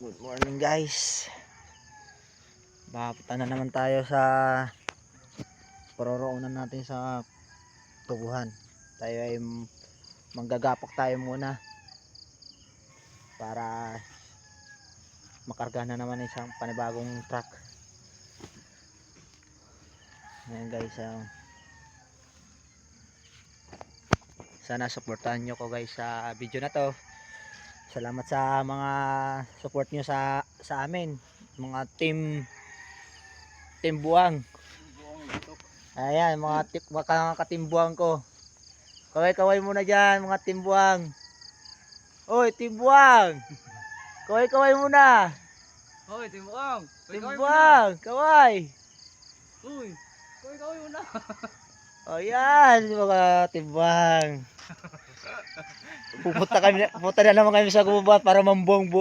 Good morning guys. Papunta na naman tayo sa paroroonan natin sa tubuhan. Tayo ay manggagapak tayo muna para makarga na naman isang panibagong truck. Ayan guys, sana supportahan nyo ko guys sa video na to. Salamat sa mga support nyo sa amin, mga team buwang. Ayan, mga katimbuang ko. Kaway muna dyan, mga timbuang. Oy, timbuang! Kaway muna. Hoy, timbuang! Timbuang, kaway! Uy, kaway muna! O yan, mga timbuang. Pupunta na naman kami sa gubat para mambuang-buang.